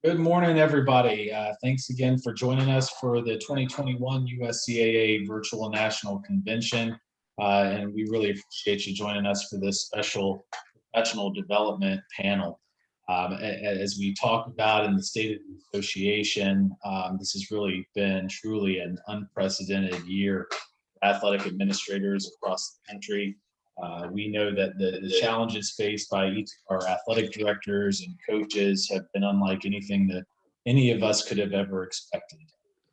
Good morning, everybody. Thanks again for joining us for the 2021 USCAA Virtual National Convention. And we really appreciate you joining us for this special professional development panel. As we talk about in the State of the Association, this has really been truly an unprecedented year for athletic administrators across the country. We know that the challenges faced by each of our athletic directors and coaches have been unlike anything that any of us could have ever expected.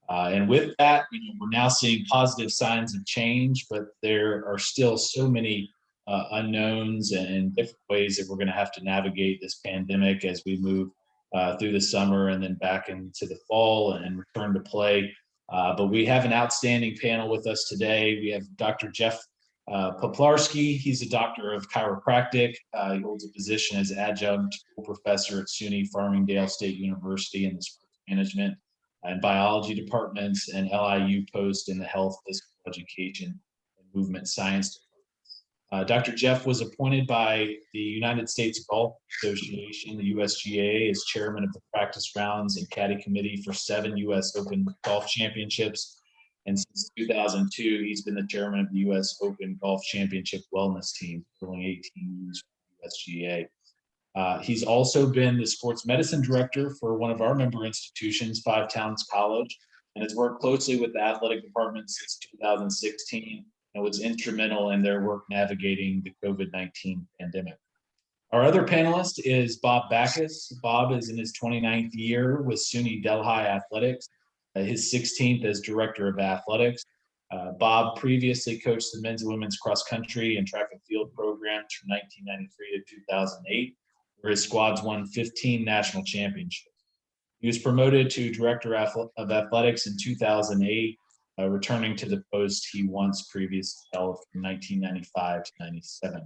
And with that, we're now seeing positive signs of change, but there are still so many unknowns and different ways that we're going to have to navigate this pandemic as we move through the summer and then back into the fall and return to play. But we have an outstanding panel with us today. We have Dr. Jeff Poplarsky. He's a doctor of chiropractic. He holds a position as adjunct professor at SUNY Farmingdale State University in the sports management and biology departments, and LIU Post in the health, physical education, and movement science. Dr. Jeff was appointed by the United States Golf Association, the USGA, as chairman of the practice rounds and caddy committee for 7 U.S. Open Golf Championships. And since 2002, he's been the chairman of the U.S. Open Golf Championship Wellness Team, filling 18 years for the USGA. He's also been the sports medicine director for one of our member institutions, Five Towns College, and has worked closely with the athletic department since 2016 and was instrumental in their work navigating the COVID-19 pandemic. Our other panelist is Bob Backus. Bob is in his 29th year with SUNY Delhi Athletics, his 16th as director of athletics. Bob previously coached the men's and women's cross country and track and field programs from 1993 to 2008, where his squads won 15 national championships. He was promoted to director of athletics in 2008, returning to the post he once previously held from 1995 to 97.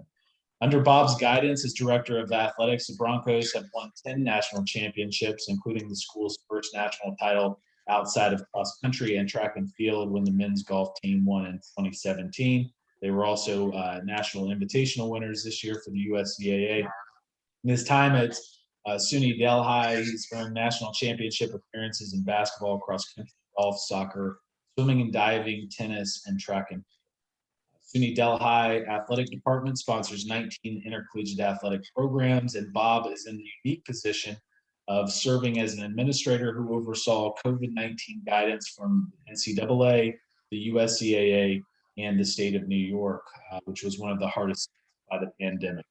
Under Bob's guidance as director of athletics, the Broncos have won 10 national championships, including the school's first national title outside of cross country and track and field when the men's golf team won in 2017. They were also national invitational winners this year for the USCAA. In his time at SUNY Delhi, he's earned national championship appearances in basketball, cross country, golf, soccer, swimming and diving, tennis, and track and field. SUNY Delhi Athletic Department sponsors 19 intercollegiate athletic programs, and Bob is in the unique position of serving as an administrator who oversaw COVID-19 guidance from NCAA, the USCAA, and the state of New York, which was one of the hardest by the pandemic.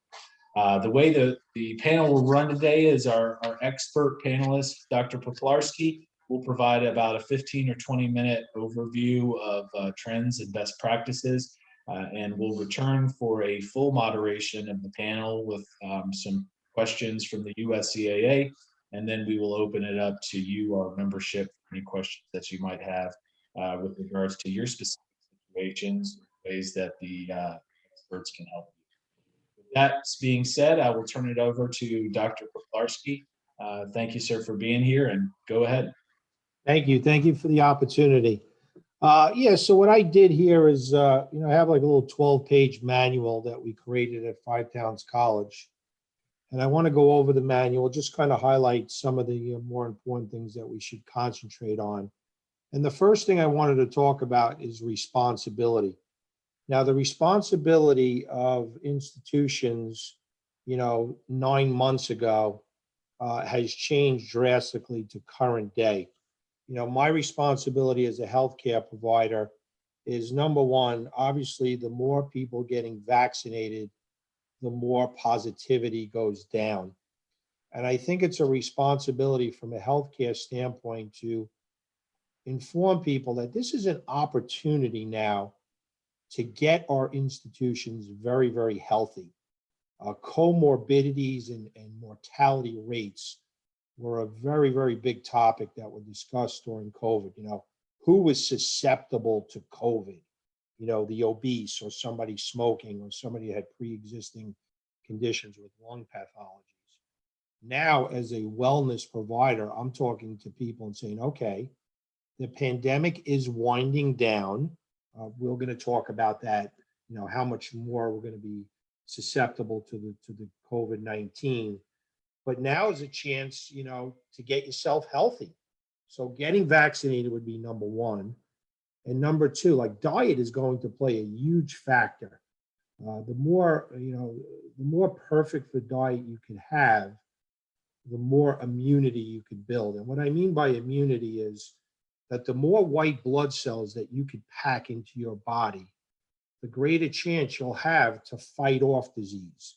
The way the panel will run today is our expert panelist, Dr. Poplarsky, will provide about a 15 or 20-minute overview of trends and best practices, and we'll return for a full moderation of the panel with some questions from the USCAA. And then we will open it up to you, our membership, for any questions that you might have with regards to your specific situations, ways that the experts can help you. With that being said, I will turn it over to Dr. Poplarsky. Thank you, sir, for being here, and go ahead. Thank you. Thank you for the opportunity. So what I did here is, I have like a little 12-page manual that we created at Five Towns College. And I want to go over the manual, just kind of highlight some of the more important things that we should concentrate on. And the first thing I wanted to talk about is responsibility. Now, the responsibility of institutions, 9 months ago has changed drastically to current day. My responsibility as a healthcare provider is, number one, obviously, the more people getting vaccinated, the more positivity goes down. And I think it's a responsibility from a healthcare standpoint to inform people that this is an opportunity now to get our institutions very, very healthy. Comorbidities and mortality rates were a very, very big topic that were discussed during COVID. Who was susceptible to COVID? The obese, or somebody smoking, or somebody who had pre-existing conditions with lung pathologies. Now, as a wellness provider, I'm talking to people and saying, okay, the pandemic is winding down. We're going to talk about that, how much more we're going to be susceptible to the COVID-19. but now is a chance, to get yourself healthy. So getting vaccinated would be number one. And number two, like diet is going to play a huge factor. The more perfect the diet you can have, the more immunity you can build. And what I mean by immunity is that the more white blood cells that you could pack into your body, the greater chance you'll have to fight off disease.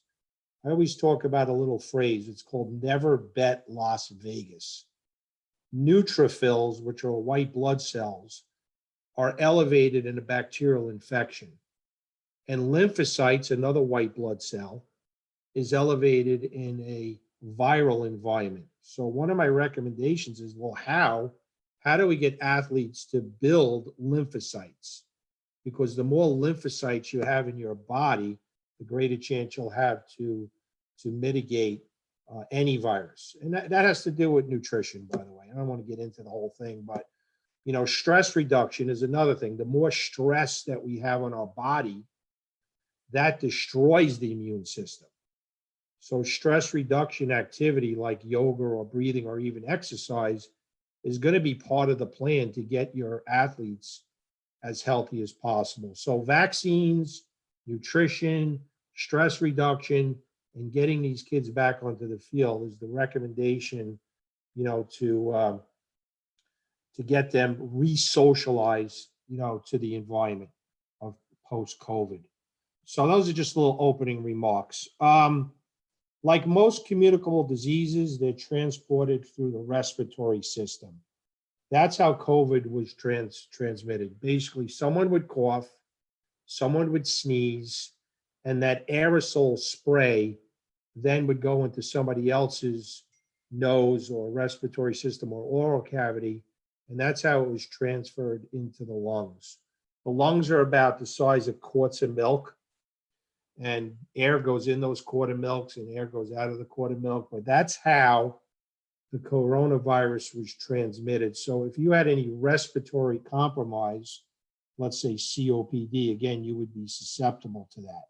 I always talk about a little phrase. It's called never bet Las Vegas. Neutrophils, which are white blood cells, are elevated in a bacterial infection. And lymphocytes, another white blood cell, is elevated in a viral environment. So one of my recommendations is, well, how do we get athletes to build lymphocytes? Because the more lymphocytes you have in your body, the greater chance you'll have to mitigate any virus. And that has to do with nutrition, by the way. I don't want to get into the whole thing, but stress reduction is another thing. The more stress that we have on our body, that destroys the immune system. So stress reduction activity like yoga or breathing or even exercise is going to be part of the plan to get your athletes as healthy as possible. So vaccines, nutrition, stress reduction, and getting these kids back onto the field is the recommendation, to get them re-socialized, to the environment of post-COVID. So those are just little opening remarks. Like most communicable diseases, they're transported through the respiratory system. That's how COVID was transmitted. Basically, someone would cough, someone would sneeze, and that aerosol spray then would go into somebody else's nose or respiratory system or oral cavity, and that's how it was transferred into the lungs. The lungs are about the size of quarts of milk, and air goes in those quart of milks and air goes out of the quart of milk, but that's how the coronavirus was transmitted. So if you had any respiratory compromise, let's say COPD, again, you would be susceptible to that.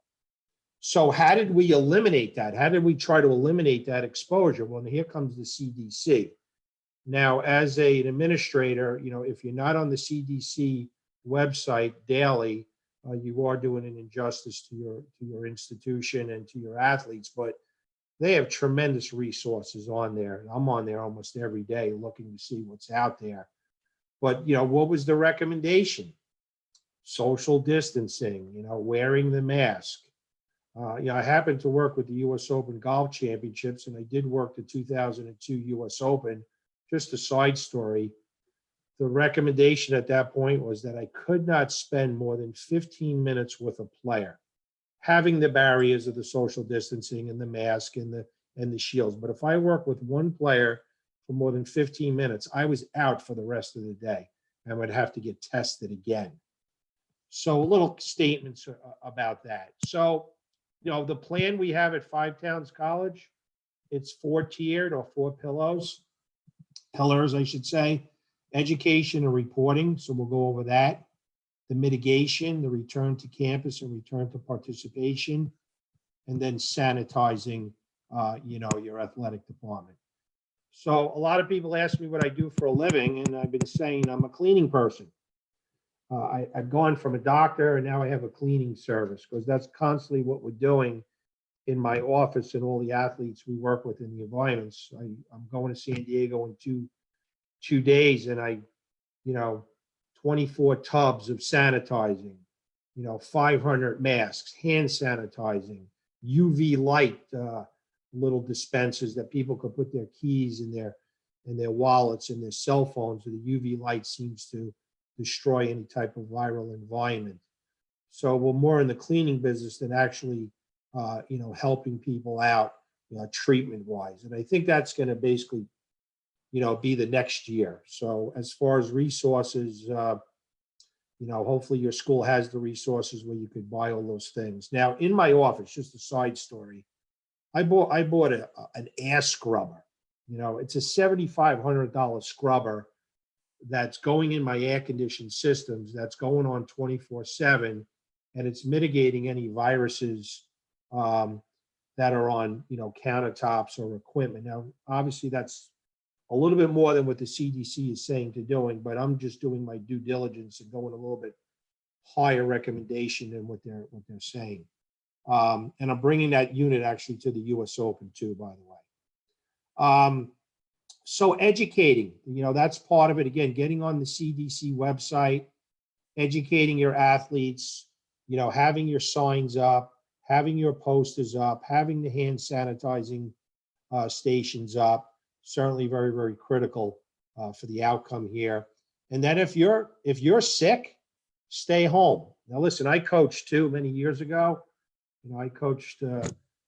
So how did we eliminate that? How did we try to eliminate that exposure? Well, here comes the CDC. Now, as an administrator, if you're not on the CDC website daily, you are doing an injustice to your institution and to your athletes, but they have tremendous resources on there. I'm on there almost every day looking to see what's out there. But, what was the recommendation? Social distancing, wearing the mask. I happened to work with the U.S. Open Golf Championships, and I did work the 2002 U.S. Open. Just a side story. The recommendation at that point was that I could not spend more than 15 minutes with a player, having the barriers of the social distancing and the mask and the shields. But if I work with one player for more than 15 minutes, I was out for the rest of the day and would have to get tested again. So little statements about that. So, the plan we have at Five Towns College, it's 4-tiered or 4 pillars, I should say. Education and reporting, so we'll go over that. The mitigation, the return to campus and return to participation, and then sanitizing, your athletic department. So a lot of people ask me what I do for a living, and I've been saying I'm a cleaning person. I've gone from a doctor, and now I have a cleaning service, because that's constantly what we're doing in my office and all the athletes we work with in the environments. I'm going to San Diego in two days, and 24 tubs of sanitizing, 500 masks, hand sanitizing, UV light, little dispensers that people could put their keys in their wallets and their cell phones. So the UV light seems to destroy any type of viral environment. So we're more in the cleaning business than actually, helping people out, treatment wise. And I think that's going to basically, be the next year. So as far as resources, hopefully your school has the resources where you could buy all those things. Now, in my office, just a side story, I bought an air scrubber. It's a $7,500 scrubber that's going in my air conditioned systems, that's going on 24/7, and it's mitigating any viruses that are on, countertops or equipment. Now, obviously, that's a little bit more than what the CDC is saying to doing, but I'm just doing my due diligence and going a little bit higher recommendation than what they're saying. And I'm bringing that unit actually to the U.S. Open too, by the way. So educating, that's part of it. Again, getting on the CDC website, educating your athletes, having your signs up, having your posters up, having the hand sanitizing stations up. Certainly very, very critical for the outcome here. And then if you're sick, stay home. Now, listen, I coached too many years ago. I coached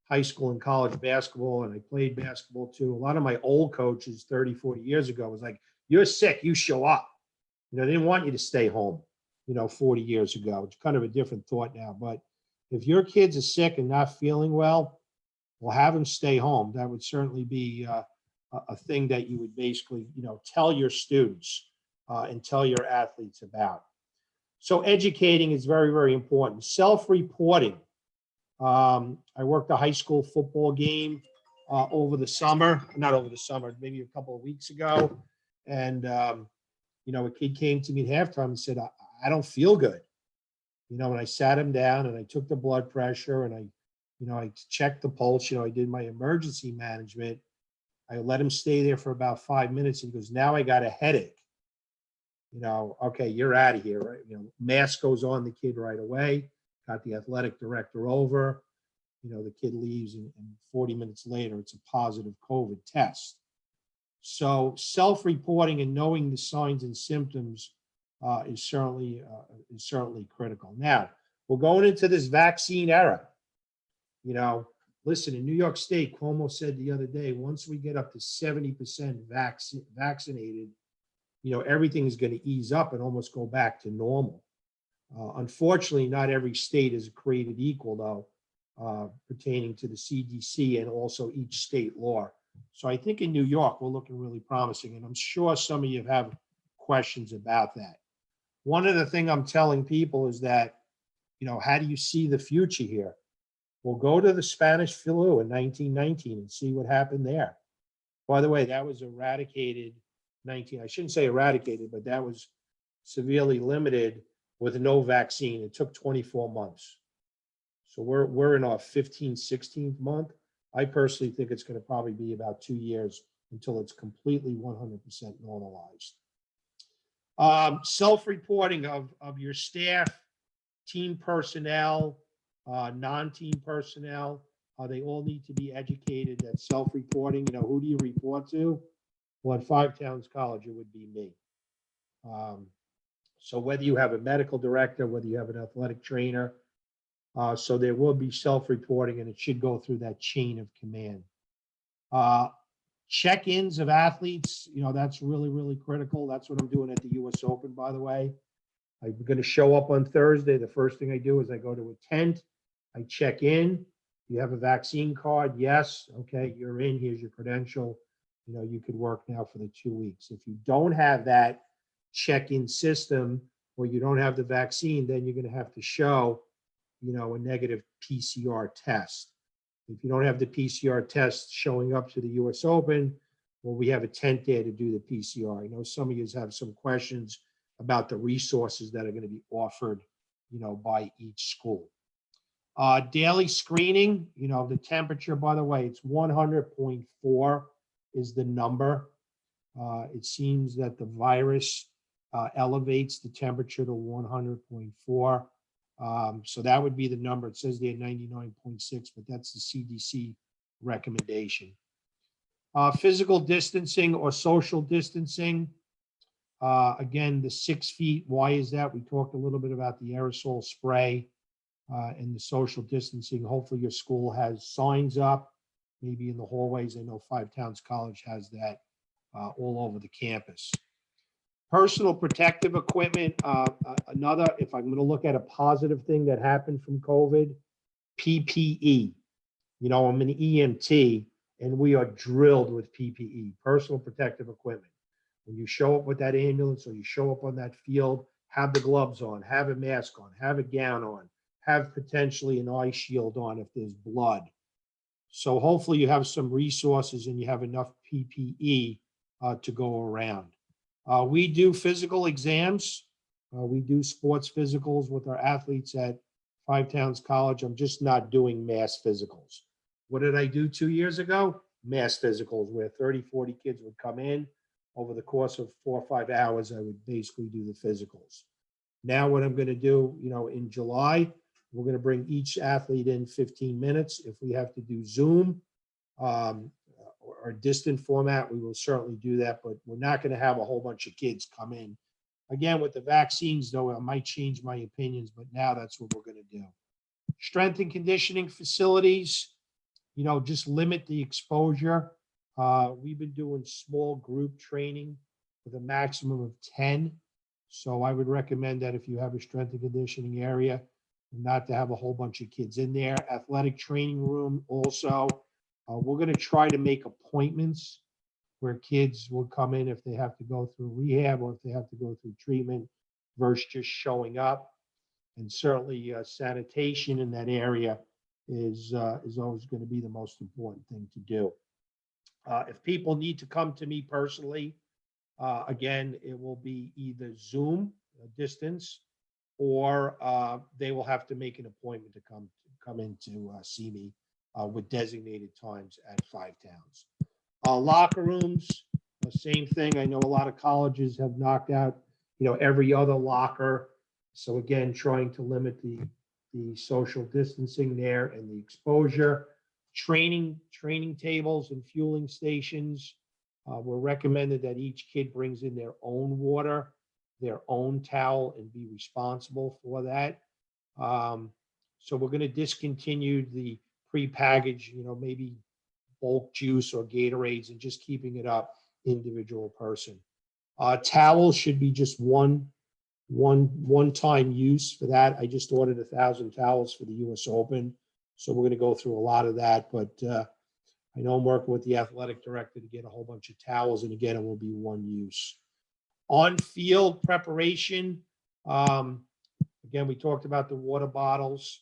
high school and college basketball, and I played basketball too. A lot of my old coaches 30, 40 years ago was like, you're sick, you show up. They didn't want you to stay home, 40 years ago. It's kind of a different thought now. But if your kids are sick and not feeling well, have them stay home. That would certainly be a thing that you would basically, tell your students and tell your athletes about. So educating is very, very important. Self-reporting. I worked a high school football game over the summer, not over the summer, maybe a couple of weeks ago. And, a kid came to me at halftime and said, I don't feel good. And I sat him down and I took the blood pressure and I checked the pulse, I did my emergency management. I let him stay there for about 5 minutes. And he goes, now I got a headache. Okay, you're out of here, right? Mask goes on the kid right away. Got the athletic director over. The kid leaves, and 40 minutes later, it's a positive COVID test. So self-reporting and knowing the signs and symptoms is certainly critical. Now, we're going into this vaccine era. Listen, in New York State, Cuomo said the other day, once we get up to 70% vaccinated, everything is going to ease up and almost go back to normal. Unfortunately, not every state is created equal, though, pertaining to the CDC and also each state law. So I think in New York, we're looking really promising, and I'm sure some of you have questions about that. One of the things I'm telling people is that, how do you see the future here? Well, go to the Spanish flu in 1919 and see what happened there. By the way, that was eradicated. I shouldn't say eradicated, but that was severely limited with no vaccine. It took 24 months. So we're in our 15th, 16th month. I personally think it's going to probably be about 2 years until it's completely 100% normalized. Self-reporting of your staff, team personnel, non-team personnel, they all need to be educated at self-reporting. Who do you report to? Well, at Five Towns College, it would be me. So whether you have a medical director, whether you have an athletic trainer, so there will be self-reporting, and it should go through that chain of command. Check-ins of athletes, that's really, really critical. That's what I'm doing at the U.S. Open, by the way. I'm going to show up on Thursday. The first thing I do is I go to a tent. I check in. You have a vaccine card? Yes. Okay, you're in. Here's your credential. You could work now for the 2 weeks. If you don't have that check-in system or you don't have the vaccine, then you're going to have to show, a negative PCR test. If you don't have the PCR test showing up to the U.S. Open, well, we have a tent there to do the PCR. I know some of you have some questions about the resources that are going to be offered, by each school. Daily screening, the temperature, by the way, it's 100.4 is the number. It seems that the virus elevates the temperature to 100.4. So that would be the number. It says there 99.6, but that's the CDC recommendation. Physical distancing or social distancing. Again, the 6 feet, why is that? We talked a little bit about the aerosol spray and the social distancing. Hopefully your school has signs up, maybe in the hallways. I know Five Towns College has that all over the campus. Personal protective equipment. Another, if I'm going to look at a positive thing that happened from COVID, PPE. I'm an EMT, and we are drilled with PPE, personal protective equipment. When you show up with that ambulance or you show up on that field, have the gloves on, have a mask on, have a gown on, have potentially an eye shield on if there's blood. So hopefully you have some resources and you have enough PPE to go around. We do physical exams. We do sports physicals with our athletes at Five Towns College. I'm just not doing mass physicals. What did I do 2 years ago? Mass physicals where 30, 40 kids would come in. Over the course of 4 or 5 hours, I would basically do the physicals. Now what I'm going to do, in July, we're going to bring each athlete in 15 minutes. If we have to do Zoom or distant format, we will certainly do that, but we're not going to have a whole bunch of kids come in. Again, with the vaccines, though, I might change my opinions, but now that's what we're going to do. Strength and conditioning facilities, just limit the exposure. We've been doing small group training with a maximum of 10. So I would recommend that if you have a strength and conditioning area, not to have a whole bunch of kids in there. Athletic training room also. We're going to try to make appointments where kids will come in if they have to go through rehab or if they have to go through treatment versus just showing up. And certainly sanitation in that area is always going to be the most important thing to do. If people need to come to me personally, again, it will be either Zoom distance or they will have to make an appointment to come in to see me with designated times at Five Towns. Locker rooms, the same thing. I know a lot of colleges have knocked out, every other locker. So again, trying to limit the social distancing there and the exposure. Training tables and fueling stations. We're recommended that each kid brings in their own water, their own towel, and be responsible for that. So we're going to discontinue the prepackaged, maybe bulk juice or Gatorades, and just keeping it up individual person. Towels should be just one-time use for that. I just ordered 1,000 towels for the US Open. So we're going to go through a lot of that, but I know I'm working with the athletic director to get a whole bunch of towels, and again, it will be one use. On-field preparation, again, we talked about the water bottles,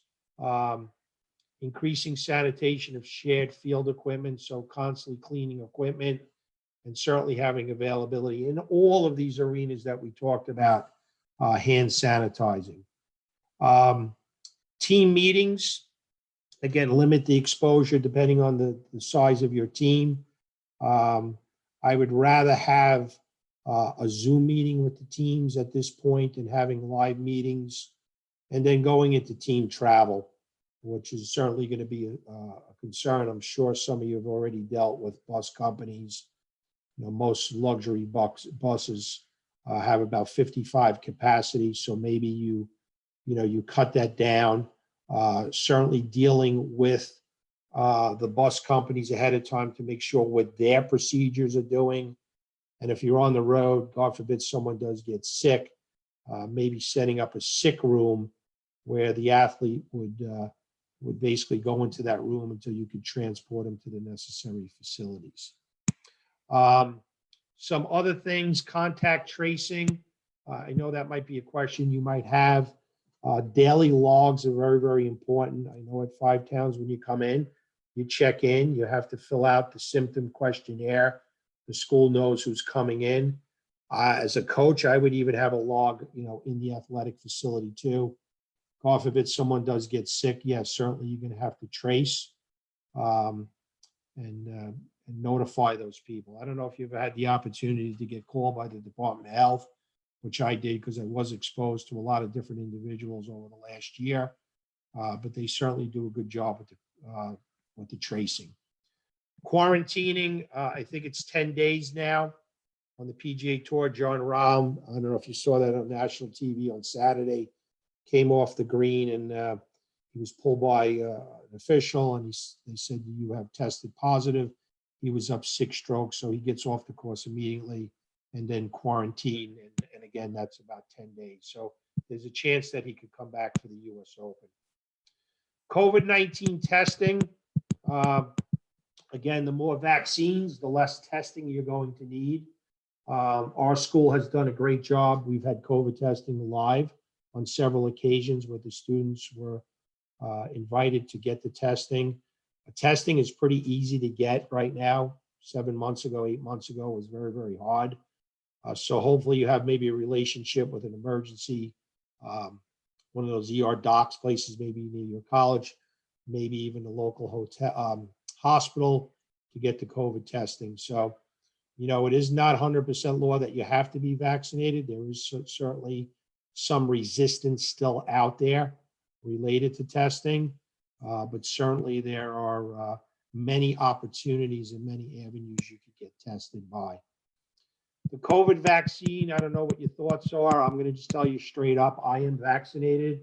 increasing sanitation of shared field equipment, so constantly cleaning equipment, and certainly having availability in all of these arenas that we talked about, hand sanitizing. Team meetings, again, limit the exposure depending on the size of your team. I would rather have a Zoom meeting with the teams at this point and having live meetings, and then going into team travel, which is certainly going to be a concern. I'm sure some of you have already dealt with bus companies. Most luxury buses have about 55 capacity, so maybe you cut that down. Certainly dealing with the bus companies ahead of time to make sure what their procedures are doing. And if you're on the road, God forbid someone does get sick, maybe setting up a sick room where the athlete would basically go into that room until you could transport them to the necessary facilities. Some other things, contact tracing. I know that might be a question you might have. Daily logs are very, very important. I know at Five Towns, when you come in, you check in, you have to fill out the symptom questionnaire. The school knows who's coming in. As a coach, I would even have a log, in the athletic facility too. God forbid someone does get sick, yes, certainly you're going to have to trace and notify those people. I don't know if you've had the opportunity to get called by the Department of Health, which I did because I was exposed to a lot of different individuals over the last year, but they certainly do a good job with the tracing. Quarantining, I think it's 10 days now on the PGA Tour. John Rahm, I don't know if you saw that on national TV on Saturday, came off the green and he was pulled by an official, and they said, you have tested positive. He was up 6 strokes, so he gets off the course immediately and then quarantine. And again, that's about 10 days. So there's a chance that he could come back for the US Open. COVID-19 testing. Again, the more vaccines, the less testing you're going to need. Our school has done a great job. We've had COVID testing live on several occasions where the students were invited to get the testing. Testing is pretty easy to get right now. 7 months ago, 8 months ago was very, very hard. So hopefully you have maybe a relationship with an emergency, one of those ER docs places, maybe near your college, maybe even a local hotel, hospital to get the COVID testing. So, it is not 100% law that you have to be vaccinated. There is certainly some resistance still out there related to testing, but certainly there are many opportunities and many avenues you could get tested by. The COVID vaccine, I don't know what your thoughts are. I'm going to just tell you straight up, I am vaccinated.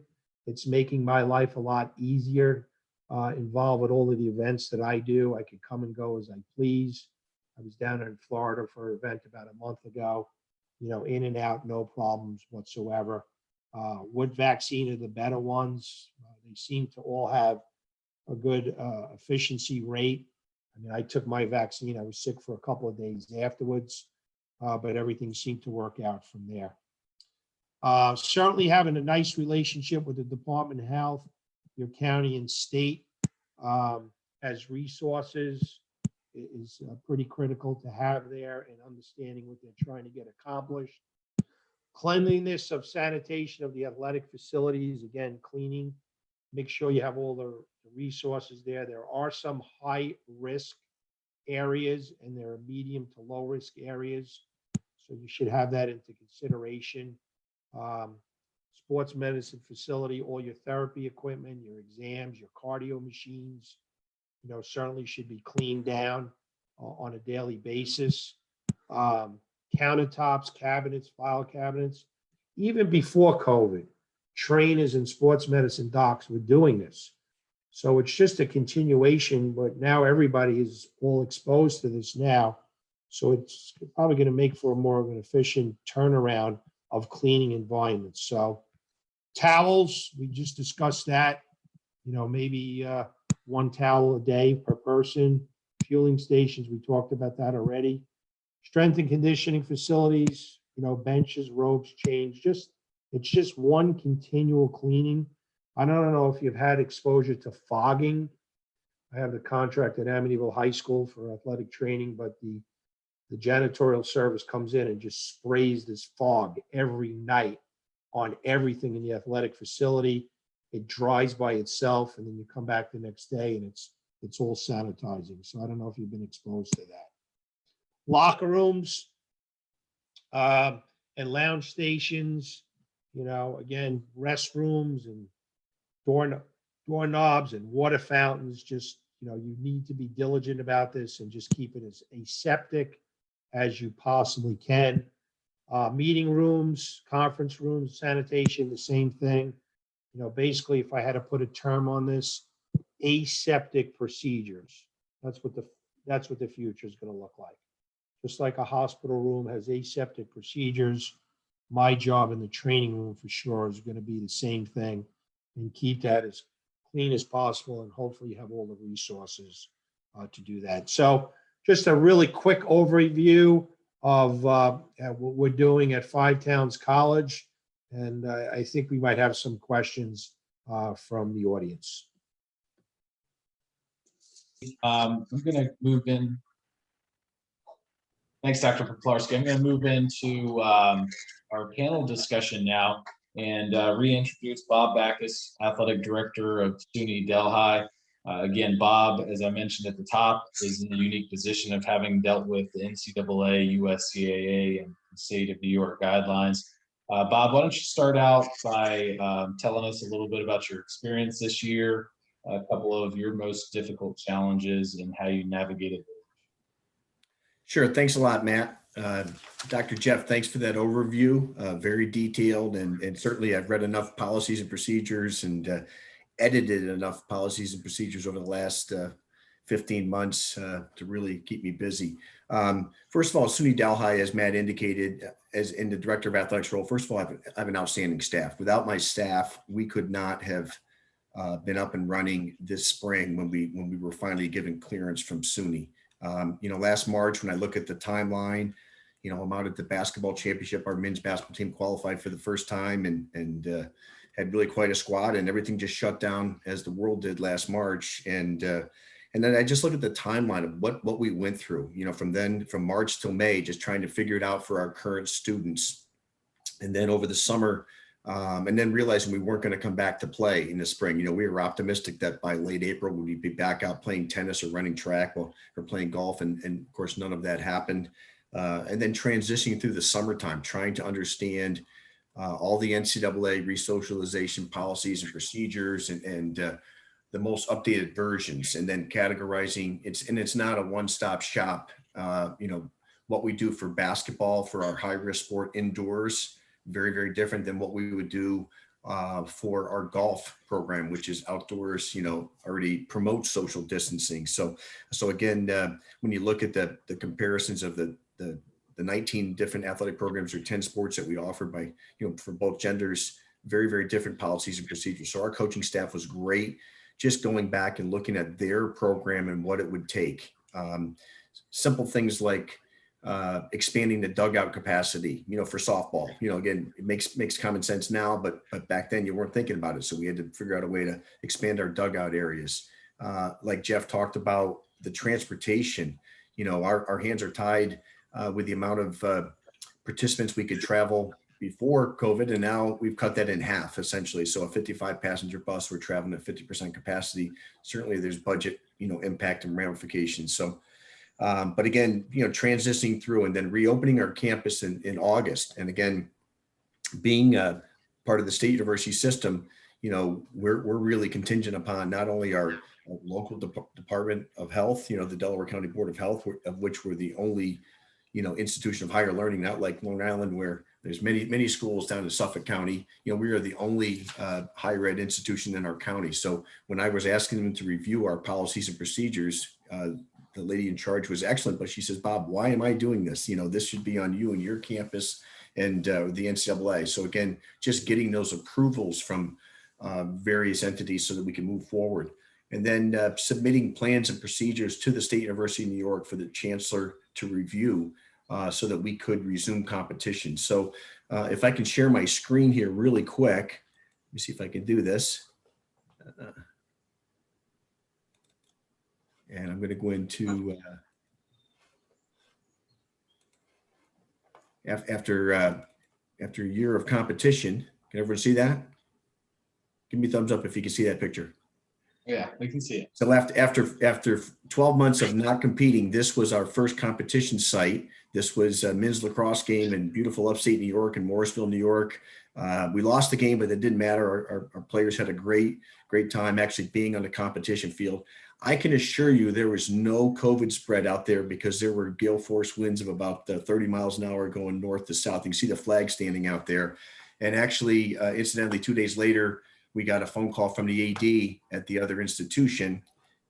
It's making my life a lot easier, involved with all of the events that I do. I can come and go as I please. I was down in Florida for an event about a month ago, in and out, no problems whatsoever. What vaccine are the better ones? They seem to all have a good efficiency rate. I mean, I took my vaccine. I was sick for a couple of days afterwards, but everything seemed to work out from there. Certainly having a nice relationship with the Department of Health, your county and state as resources is pretty critical to have there, and understanding what they're trying to get accomplished. Cleanliness of sanitation of the athletic facilities, again, cleaning, make sure you have all the resources there. There are some high risk areas and there are medium to low risk areas. So you should have that into consideration. Sports medicine facility, all your therapy equipment, your exams, your cardio machines, certainly should be cleaned down on a daily basis. Countertops, cabinets, file cabinets. Even before COVID, trainers and sports medicine docs were doing this. So it's just a continuation, but now everybody is all exposed to this now. So it's probably going to make for a more of an efficient turnaround of cleaning environments. So towels, we just discussed that, maybe one towel a day per person. Fueling stations, we talked about that already. Strength and conditioning facilities, benches, ropes, chains, it's just one continual cleaning. I don't know if you've had exposure to fogging. I have the contract at Amityville High School for athletic training, but the janitorial service comes in and just sprays this fog every night on everything in the athletic facility. It dries by itself, and then you come back the next day and it's all sanitizing. So I don't know if you've been exposed to that. Locker rooms and lounge stations, again, restrooms and doorknobs and water fountains. Just, you need to be diligent about this and just keep it as aseptic as you possibly can. Meeting rooms, conference rooms, sanitation, the same thing. Basically, if I had to put a term on this, aseptic procedures. That's what the future is going to look like. Just like a hospital room has aseptic procedures, my job in the training room for sure is going to be the same thing, and keep that as clean as possible, and hopefully you have all the resources to do that. So just a really quick overview of what we're doing at Five Towns College, and I think we might have some questions from the audience. I'm going to move in. Thanks, Dr. Poplarsky. I'm going to move into our panel discussion now and reintroduce Bob Backus, Athletic Director of SUNY Delhi. Again, Bob, as I mentioned at the top, is in the unique position of having dealt with the NCAA, USCAA, and the state of New York guidelines. Bob, why don't you start out by telling us a little bit about your experience this year, a couple of your most difficult challenges, and how you navigated. Sure. Thanks a lot, Matt. Dr. Jeff, thanks for that overview. Very detailed, and certainly I've read enough policies and procedures and edited enough policies and procedures over the last 15 months to really keep me busy. First of all, SUNY Delhi, as Matt indicated, as in the Director of Athletics role, first of all, I have an outstanding staff. Without my staff, we could not have been up and running this spring when we were finally given clearance from SUNY. Last March, when I look at the timeline, I'm out at the basketball championship. Our men's basketball team qualified for the first time and had really quite a squad, and everything just shut down as the world did last March. And And then I just look at the timeline of what we went through, from March till May, just trying to figure it out for our current students. And then over the summer, and then realizing we weren't going to come back to play in the spring. We were optimistic that by late April, we'd be back out playing tennis or running track or playing golf. And of course, none of that happened. And then transitioning through the summertime, trying to understand all the NCAA resocialization policies and procedures and the most updated versions, and then categorizing it's not a one-stop shop. What we do for basketball, for our high-risk sport indoors, very, very different than what we would do for our golf program, which is outdoors, already promotes social distancing. So again, when you look at the comparisons of the 19 different athletic programs or 10 sports that we offer by, for both genders, very, very different policies and procedures. So our coaching staff was great, just going back and looking at their program and what it would take. Simple things like expanding the dugout capacity, for softball. Again, it makes common sense now, but back then you weren't thinking about it. So we had to figure out a way to expand our dugout areas. Like Jeff talked about, the transportation, our hands are tied with the amount of participants we could travel before COVID, and now we've cut that in half essentially. So a 55 passenger bus, we're traveling at 50% capacity. Certainly there's budget, impact and ramifications. So, but again, transitioning through and then reopening our campus in August. And again, being part of the state university system, we're really contingent upon not only our local Department of Health, the Delaware County Board of Health, of which we're the only institution of higher learning, not like Long Island, where there's many schools down in Suffolk County. We are the only higher ed institution in our county. So when I was asking them to review our policies and procedures, the lady in charge was excellent, but she says, Bob, why am I doing this? This should be on you and your campus and the NCAA. So again, just getting those approvals from various entities so that we can move forward. And then submitting plans and procedures to the State University of New York for the chancellor to review so that we could resume competition. So if I can share my screen here really quick, let me see if I can do this. And I'm going to go into after a year of competition. Can everyone see that? Give me a thumbs up if you can see that picture. Yeah, we can see it. So after 12 months of not competing, this was our first competition site. This was a men's lacrosse game in beautiful upstate New York in Morrisville, New York. We lost the game, but it didn't matter. Our players had a great time actually being on the competition field. I can assure you there was no COVID spread out there because there were gale force winds of about 30 miles an hour going north to south. You can see the flag standing out there. And actually, incidentally, 2 days later, we got a phone call from the AD at the other institution,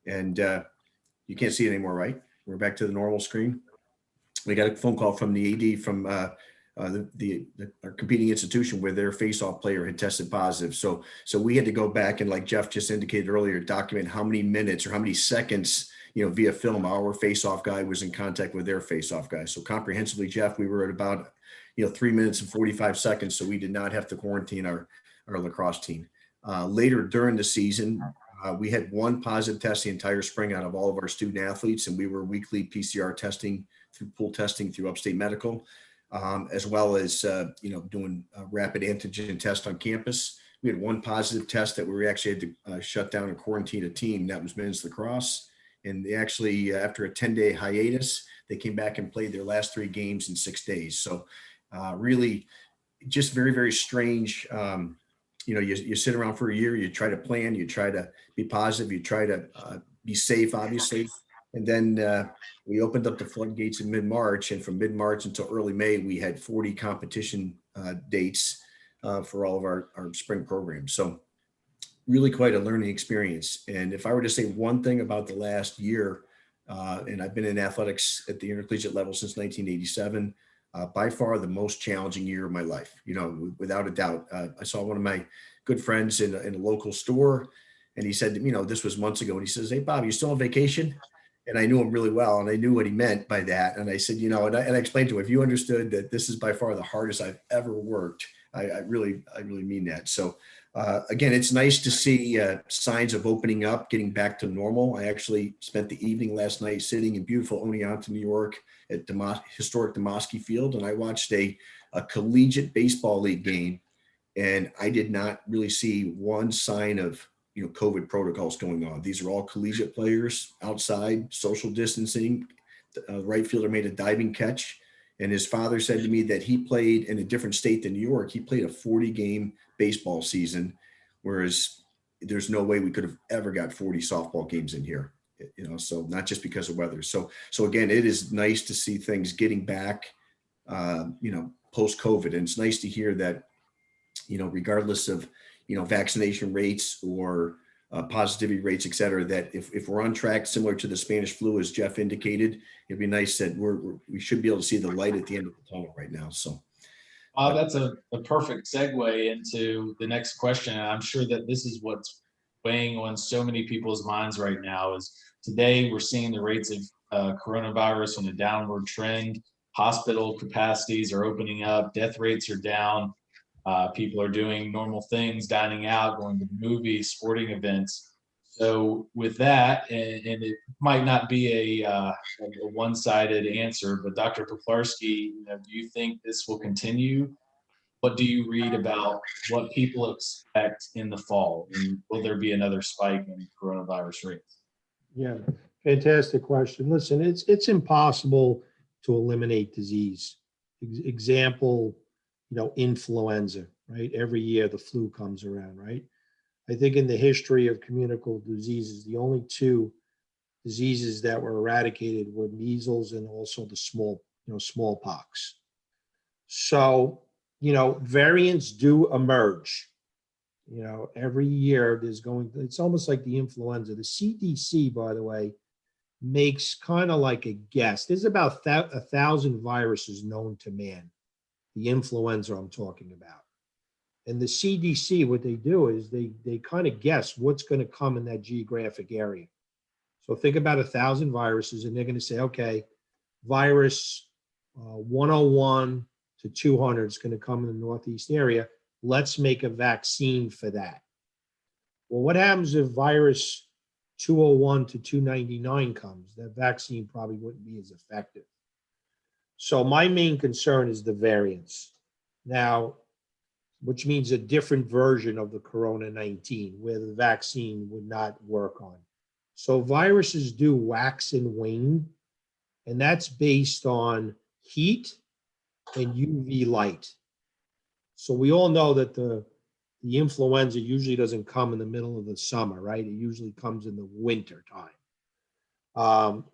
and you can't see it anymore, right? We're back to the normal screen. We got a phone call from the AD from our competing institution where their face-off player had tested positive. So we had to go back and, like Jeff just indicated earlier, document how many minutes or how many seconds, via film, our face-off guy was in contact with their face-off guy. So comprehensively, Jeff, we were at about 3 minutes and 45 seconds. So we did not have to quarantine our lacrosse team. Later during the season, we had one positive test the entire spring out of all of our student athletes, and we were weekly PCR testing through pool testing through Upstate Medical, as well as doing a rapid antigen test on campus. We had one positive test that we actually had to shut down and quarantine a team. That was men's lacrosse, and they actually, after a 10-day hiatus, they came back and played their last 3 games in 6 days. So really, just very, very strange. You sit around for a year, you try to plan, you try to be positive, you try to be safe, obviously. And then we opened up the floodgates in mid-March, and from mid-March until early May, we had 40 competition dates for all of our spring programs. So really quite a learning experience. And if I were to say one thing about the last year, and I've been in athletics at the intercollegiate level since 1987, by far the most challenging year of my life, without a doubt. I saw one of my good friends in a local store, and he said, this was months ago, and he says, "Hey, Bob, you still on vacation?" And I knew him really well, and I knew what he meant by that. And I said, and I explained to him, if you understood that this is by far the hardest I've ever worked, I really mean that. So again, it's nice to see signs of opening up, getting back to normal. I actually spent the evening last night sitting in beautiful Oneonta, New York at historic Demoski Field, and I watched a collegiate baseball league game, and I did not really see one sign of COVID protocols going on. These are all collegiate players outside, social distancing. Right fielder made a diving catch, and his father said to me that he played in a different state than New York. He played a 40-game baseball season, whereas there's no way we could have ever got 40 softball games in here. So not just because of weather. So again, it is nice to see things getting back, post COVID, and it's nice to hear that, regardless of, vaccination rates or positivity rates, et cetera, that if we're on track, similar to the Spanish flu, as Jeff indicated, it'd be nice that we should be able to see the light at the end of the tunnel right now. So That's a perfect segue into the next question. And I'm sure that this is what's weighing on so many people's minds right now is today we're seeing the rates of coronavirus on a downward trend. Hospital capacities are opening up. Death rates are down. People are doing normal things, dining out, going to movies, sporting events. So with that, and it might not be a one-sided answer, but Dr. Poplarsky, do you think this will continue? What do you read about what people expect in the fall? And will there be another spike in coronavirus rates? Yeah, fantastic question. Listen, it's impossible to eliminate disease. Example, influenza, right? Every year the flu comes around, right? I think in the history of communicable diseases, the only two diseases that were eradicated were measles and also the smallpox. So, variants do emerge. Every year it's almost like the influenza. The CDC, by the way, makes kind of like a guess. There's about 1,000 viruses known to man, the influenza I'm talking about. And the CDC, what they do is they kind of guess what's going to come in that geographic area. So think about 1,000 viruses, and they're going to say, okay, virus 101 to 200 is going to come in the Northeast area. Let's make a vaccine for that. Well, what happens if virus 201 to 299 comes? That vaccine probably wouldn't be as effective. So my main concern is the variants. Now, which means a different version of the Corona-19 where the vaccine would not work on. So viruses do wax and wane, and that's based on heat and UV light. So we all know that the influenza usually doesn't come in the middle of the summer, right? It usually comes in the winter time.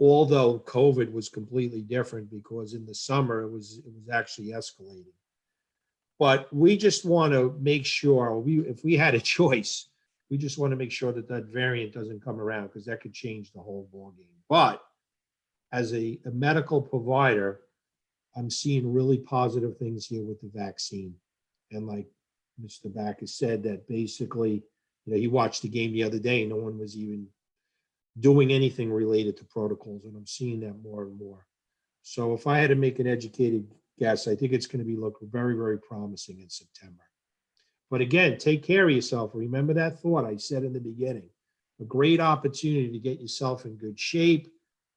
Although COVID was completely different because in the summer it was actually escalating. But we just want to make sure, if we had a choice, we just want to make sure that variant doesn't come around because that could change the whole ballgame. But as a medical provider, I'm seeing really positive things here with the vaccine. And like Mr. Backus said, that basically, he watched the game the other day and no one was even doing anything related to protocols. And I'm seeing that more and more. So if I had to make an educated guess, I think it's going to look very, very promising in September. But again, take care of yourself. Remember that thought I said in the beginning. A great opportunity to get yourself in good shape,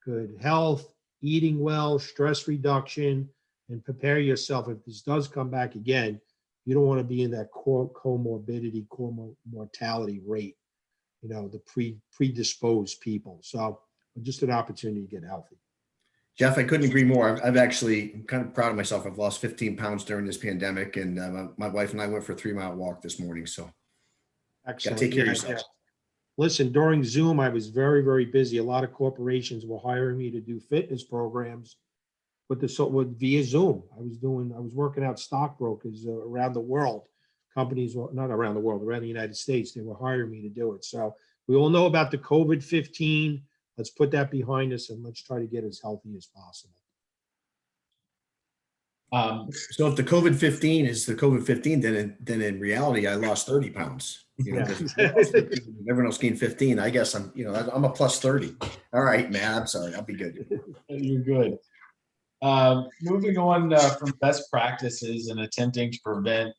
good health, eating well, stress reduction, and prepare yourself. If this does come back again, you don't want to be in that comorbidity, mortality rate, the predisposed people. So just an opportunity to get healthy. Jeff, I couldn't agree more. I'm kind of proud of myself. I've lost 15 pounds during this pandemic, and my wife and I went for a 3-mile walk this morning. So Excellent. take care of yourself. Yeah. Listen, during Zoom, I was very, very busy. A lot of corporations were hiring me to do fitness programs via Zoom. I was working out stockbrokers around the world. Companies, not around the world, around the United States, they were hiring me to do it. So we all know about the COVID-15. Let's put that behind us and let's try to get as healthy as possible. So if the COVID-15 is the COVID-15, then in reality, I lost 30 pounds. Everyone else gained 15. I guess I'm a plus 30. All right, man. I'm sorry. I'll be good. You're good. Moving on from best practices and attempting to prevent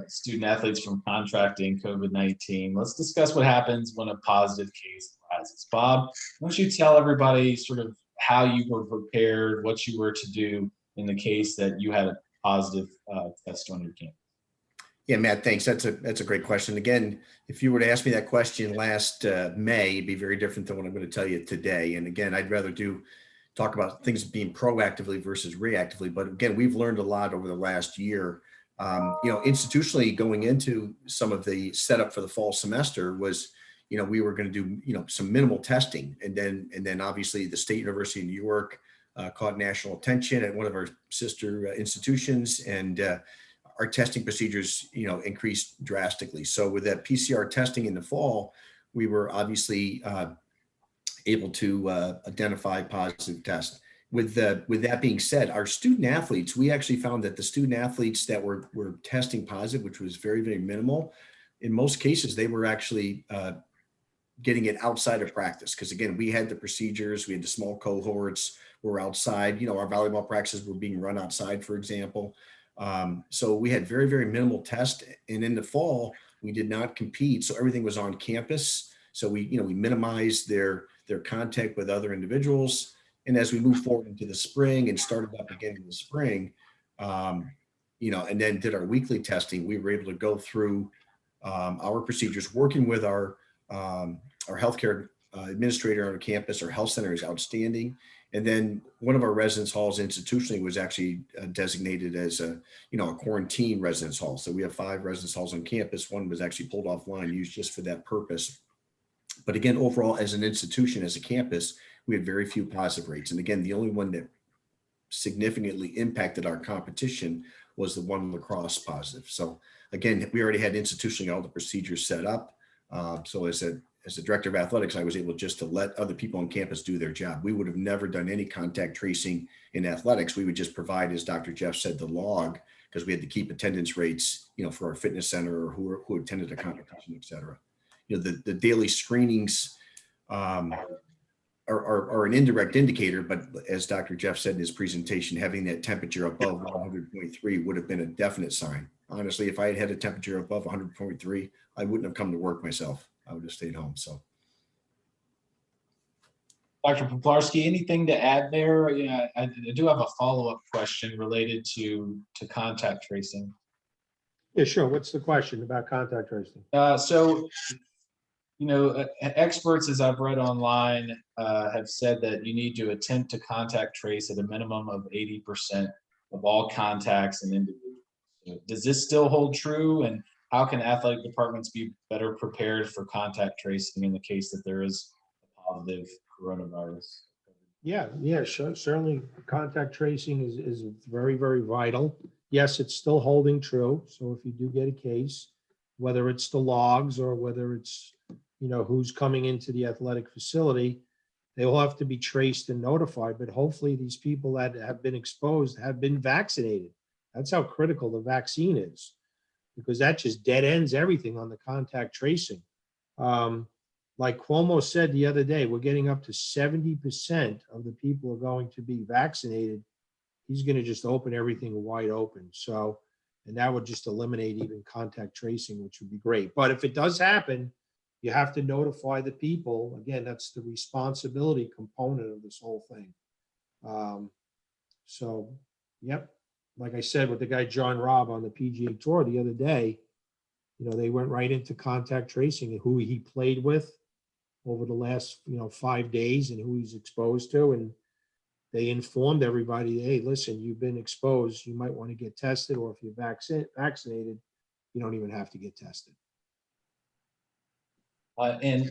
student athletes from contracting COVID-19. Let's discuss what happens when a positive case arises. Bob, why don't you tell everybody sort of how you were prepared, what you were to do in the case that you had a positive test on your campus? Yeah, Matt, thanks. That's a great question. Again, if you were to ask me that question last May, it'd be very different than what I'm going to tell you today. And again, I'd rather talk about things being proactively versus reactively. But again, we've learned a lot over the last year. Institutionally, going into some of the setup for the fall semester was, we were going to do, some minimal testing, and then obviously the State University of New York caught national attention at one of our sister institutions, and our testing procedures, increased drastically. So with that PCR testing in the fall, we were obviously able to identify positive tests. With that being said, our student athletes, we actually found that the student athletes that were testing positive, which was very, very minimal, in most cases, they were actually getting it outside of practice. Because again, we had the procedures, we had the small cohorts, we're outside, our volleyball practices were being run outside, for example. So we had very, very minimal test. And in the fall, we did not compete. So everything was on campus. So we minimized their contact with other individuals. And as we moved forward into the spring and started up again in the spring, and then did our weekly testing, we were able to go through our procedures, working with our healthcare administrator on campus. Our health center is outstanding. And then one of our residence halls institutionally was actually designated as a quarantine residence hall. So we have 5 residence halls on campus. One was actually pulled offline, used just for that purpose. But again, overall, as an institution, as a campus, we had very few positive rates. And again, the only one that significantly impacted our competition was the one lacrosse positive. So again, we already had institutionally all the procedures set up. So as a director of athletics, I was able just to let other people on campus do their job. We would have never done any contact tracing in athletics. We would just provide, as Dr. Jeff said, the log, because we had to keep attendance rates, for our fitness center or who attended a competition, et cetera. The daily screenings are an indirect indicator, but as Dr. Jeff said in his presentation, having that temperature above 100.3 would have been a definite sign. Honestly, if I had had a temperature above 100.3, I wouldn't have come to work myself. I would have stayed home. So, Dr. Poplarsky, anything to add there? Yeah, I do have a follow-up question related to contact tracing. Yeah, sure. What's the question about contact tracing? Experts, as I've read online, have said that you need to attempt to contact trace at a minimum of 80% of all contacts and individuals. Does this still hold true? And how can athletic departments be better prepared for contact tracing in the case that there is a positive coronavirus? Yeah, sure. Certainly contact tracing is very, very vital. Yes, it's still holding true. So if you do get a case, whether it's the logs or whether it's, who's coming into the athletic facility, they will have to be traced and notified. But hopefully these people that have been exposed have been vaccinated. That's how critical the vaccine is, because that just dead ends everything on the contact tracing. Like Cuomo said the other day, we're getting up to 70% of the people are going to be vaccinated. He's going to just open everything wide open. So, and that would just eliminate even contact tracing, which would be great. But if it does happen, you have to notify the people. Again, that's the responsibility component of this whole thing. Yep. Like I said, with the guy, John Robb, on the PGA Tour the other day, they went right into contact tracing and who he played with over the last, 5 days and who he's exposed to. And they informed everybody, hey, listen, you've been exposed. You might want to get tested, or if you're vaccinated, you don't even have to get tested. And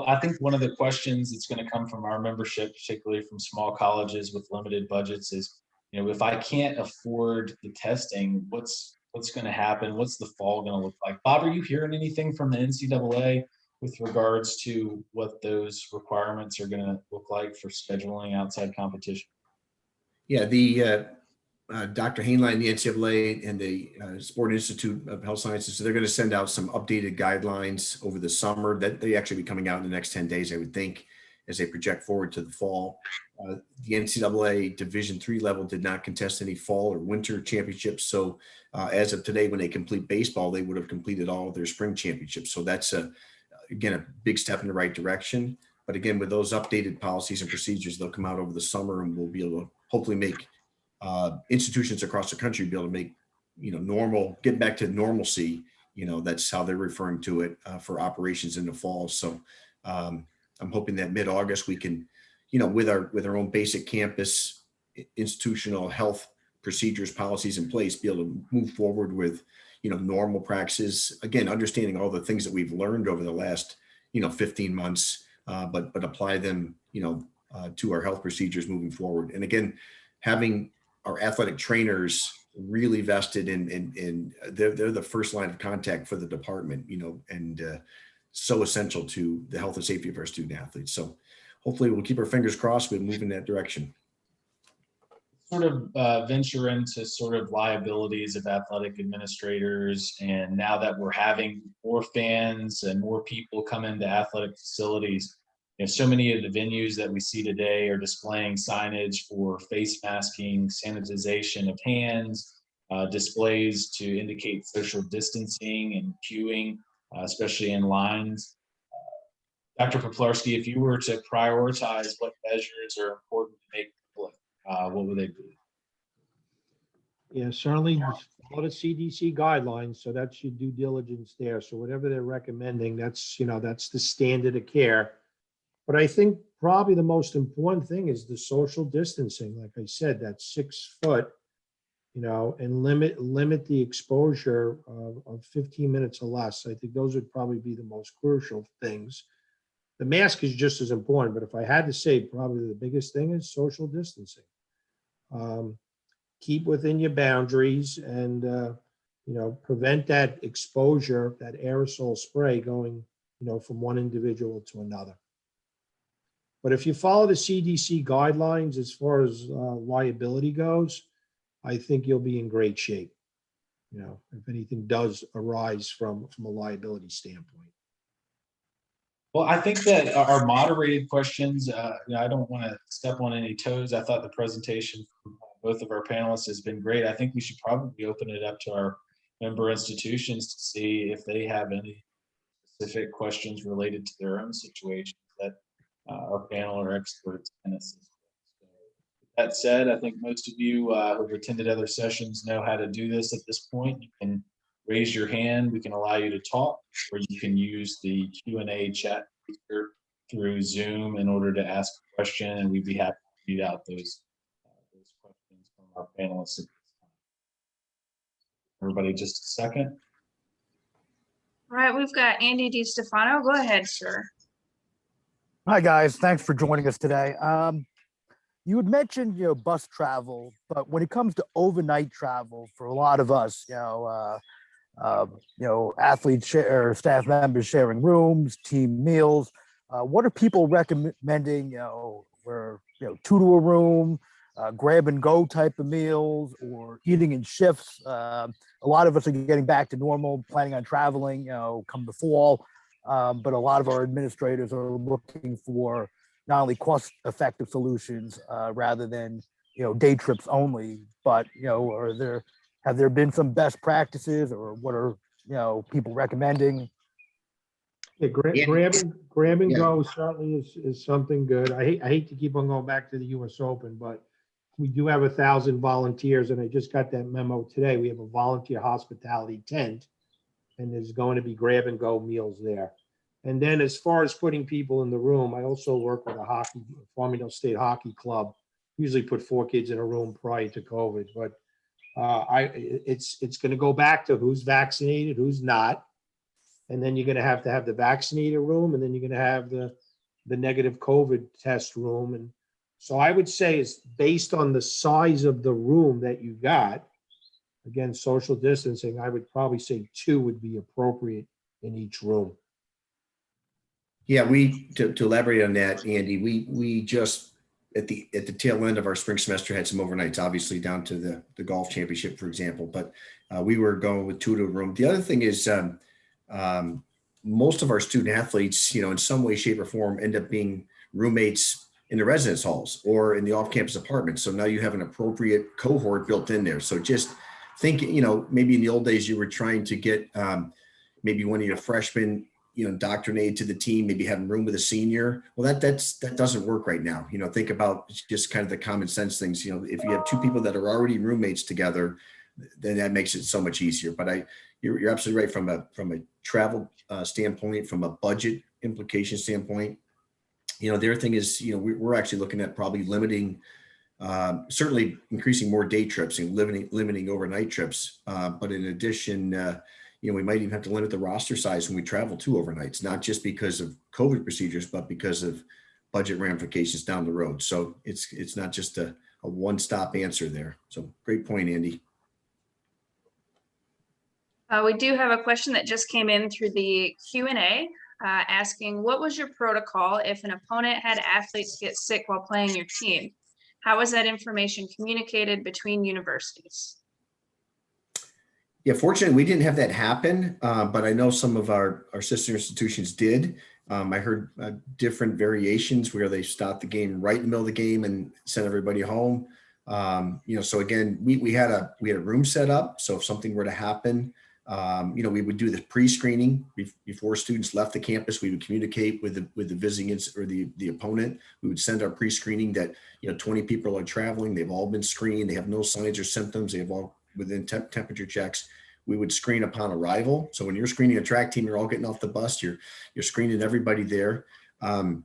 I think one of the questions that's going to come from our membership, particularly from small colleges with limited budgets, is, if I can't afford the testing, what's going to happen? What's the fall going to look like? Bob, are you hearing anything from the NCAA with regards to what those requirements are going to look like for scheduling outside competition? Yeah, the Dr. Hainline, the NCAA, and the Sport Institute of Health Sciences, so they're going to send out some updated guidelines over the summer that they actually be coming out in the next 10 days, I would think. as they project forward to the fall. The NCAA Division III level did not contest any fall or winter championships. So as of today, when they complete baseball, they would have completed all of their spring championships. So that's again, a big step in the right direction. But again, with those updated policies and procedures, they'll come out over the summer, and we'll be able to hopefully make institutions across the country be able to make, get back to normalcy. That's how they're referring to it for operations in the fall. So I'm hoping that mid-August we can, with our own basic campus institutional health procedures, policies in place, be able to move forward with, normal practices. Again, understanding all the things that we've learned over the last, 15 months, but apply them, to our health procedures moving forward. And again, having our athletic trainers really vested in they're the first line of contact for the department, and so essential to the health and safety of our student athletes. So hopefully we'll keep our fingers crossed. We'll move in that direction. Sort of venture into sort of liabilities of athletic administrators. And now that we're having more fans and more people come into athletic facilities, so many of the venues that we see today are displaying signage for face masking, sanitization of hands, displays to indicate social distancing and queuing, especially in lines. Dr. Poplarsky, if you were to prioritize what measures are important to make public, what would they be? Yeah, certainly follow the CDC guidelines. So that's your due diligence there. So whatever they're recommending, that's the standard of care. But I think probably the most important thing is the social distancing. Like I said, that's 6 foot, and limit the exposure of 15 minutes or less. I think those would probably be the most crucial things. The mask is just as important, but if I had to say, probably the biggest thing is social distancing. Keep within your boundaries and, prevent that exposure, that aerosol spray going, from one individual to another. But if you follow the CDC guidelines as far as liability goes, I think you'll be in great shape, if anything does arise from a liability standpoint. Well, I think that our moderated questions, I don't want to step on any toes. I thought the presentation from both of our panelists has been great. I think we should probably open it up to our member institutions to see if they have any specific questions related to their own situations that our panel or experts can assist with. So, with that said, I think most of you who've attended other sessions know how to do this at this point. You can raise your hand. We can allow you to talk, or you can use the Q&A chat feature through Zoom in order to ask a question, and we'd be happy to read out those questions from our panelists at this time. Everybody, just a second. All right, we've got Andy DiStefano. Go ahead, sir. Hi, guys. Thanks for joining us today. You had mentioned, bus travel, but when it comes to overnight travel, for a lot of us, athletes or staff members sharing rooms, team meals, what are people recommending, where, 2 to a room, grab and go type of meals, or eating in shifts? A lot of us are getting back to normal, planning on traveling, come the fall. But a lot of our administrators are looking for not only cost-effective solutions rather than day trips only. But have there been some best practices, or what are people recommending? Yeah, grab and go certainly is something good. I hate to keep on going back to the U.S. Open, but we do have 1,000 volunteers, and I just got that memo today. We have a volunteer hospitality tent, and there's going to be grab and go meals there. And then as far as putting people in the room, I also work with a Farmingdale State Hockey Club. Usually put 4 kids in a room prior to COVID, but it's going to go back to who's vaccinated, who's not. And then you're going to have the vaccinated room, and then you're going to have the negative COVID test room. And so I would say it's based on the size of the room that you got. Again, social distancing, I would probably say 2 would be appropriate in each room. Yeah, to elaborate on that, Andy, we just at the tail end of our spring semester had some overnights, obviously down to the golf championship, for example. But we were going with 2 to a room. The other thing is most of our student athletes, in some way, shape, or form, end up being roommates in the residence halls or in the off-campus apartments. So now you have an appropriate cohort built in there. So just think, maybe in the old days you were trying to get maybe one of your freshmen, indoctrinated to the team, maybe having room with a senior. Well, that doesn't work right now. Think about just kind of the common sense things. If you have two people that are already roommates together, then that makes it so much easier. But you're absolutely right from a travel standpoint, from a budget implication standpoint. The other thing is, we're actually looking at probably limiting, certainly increasing more day trips and limiting overnight trips. But in addition, we might even have to limit the roster size when we travel to overnights, not just because of COVID procedures, but because of budget ramifications down the road. So it's not just a one-stop answer there. So great point, Andy. We do have a question that just came in through the Q&A asking, what was your protocol if an opponent had athletes get sick while playing your team? How was that information communicated between universities? Yeah, fortunately, we didn't have that happen, but I know some of our sister institutions did. I heard different variations where they stopped the game right in the middle of the game and sent everybody home. So again, we had a room set up. So if something were to happen, we would do the pre-screening before students left the campus. We would communicate with the visiting or the opponent. We would send our pre-screening that 20 people are traveling. They've all been screened. They have no signs or symptoms. They have all within temperature checks. We would screen upon arrival. So when you're screening a track team, you're all getting off the bus. You're screening everybody there. And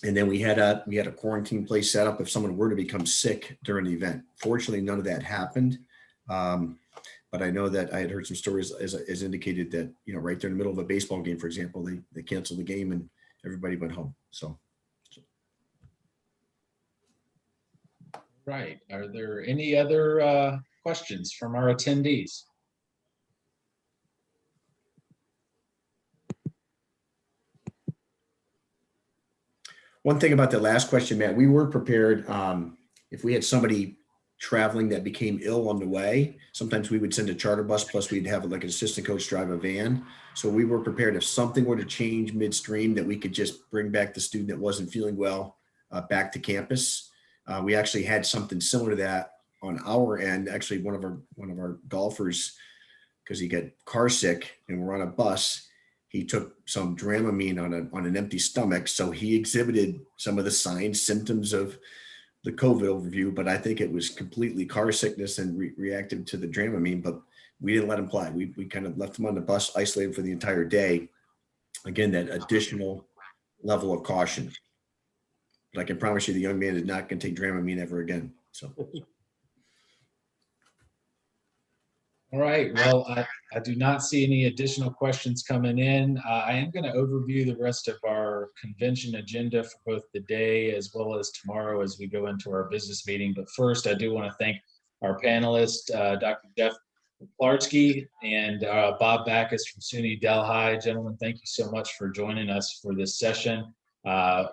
then we had a quarantine place set up if someone were to become sick during the event. Fortunately, none of that happened. But I know that I had heard some stories as indicated that, right there in the middle of a baseball game, for example, they canceled the game and everybody went home. So. Right. Are there any other questions from our attendees? One thing about the last question, Matt, we were prepared if we had somebody traveling that became ill on the way. Sometimes we would send a charter bus, plus we'd have like an assistant coach drive a van. So we were prepared if something were to change midstream that we could just bring back the student that wasn't feeling well back to campus. We actually had something similar to that on our end. Actually, one of our golfers, because he got car sick and we're on a bus, he took some Dramamine on an empty stomach. So he exhibited some of the signs, symptoms of the COVID overview, but I think it was completely car sickness and reacted to the Dramamine, but we didn't let him play. We kind of left him on the bus, isolated for the entire day. Again, that additional level of caution. But I can promise you the young man is not going to take Dramamine ever again. So. All right. Well, I do not see any additional questions coming in. I am going to overview the rest of our convention agenda for both the day as well as tomorrow as we go into our business meeting. But first, I do want to thank our panelists, Dr. Jeff Poplarsky and Bob Backus from SUNY Delhi. Gentlemen, thank you so much for joining us for this session.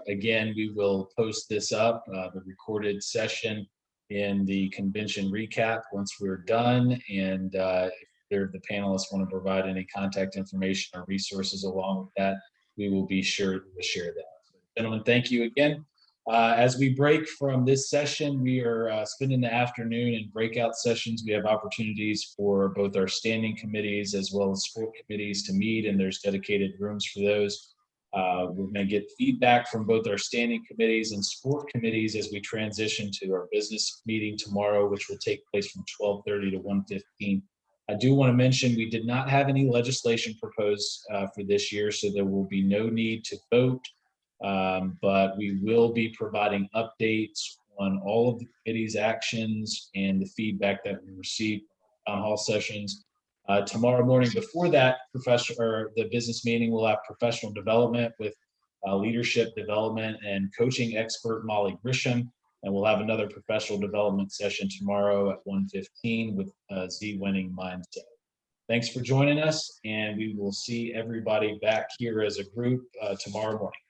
Again, we will post this up, the recorded session, in the convention recap once we're done. And if the panelists want to provide any contact information or resources along with that, we will be sure to share that. So, gentlemen, thank you again. As we break from this session, we are spending the afternoon in breakout sessions. We have opportunities for both our standing committees as well as sport committees to meet, and there's dedicated rooms for those. We're going to get feedback from both our standing committees and sport committees as we transition to our business meeting tomorrow, which will take place from 12:30 to 1:15. I do want to mention we did not have any legislation proposed for this year, so there will be no need to vote, but we will be providing updates on all of the committee's actions and the feedback that we received from town hall sessions. Tomorrow morning before that the business meeting, we'll have professional development with leadership development and coaching expert Molly Grisham, and we'll have another professional development session tomorrow at 1:15 with Z-winning mindset. Thanks for joining us, and we will see everybody back here as a group tomorrow morning.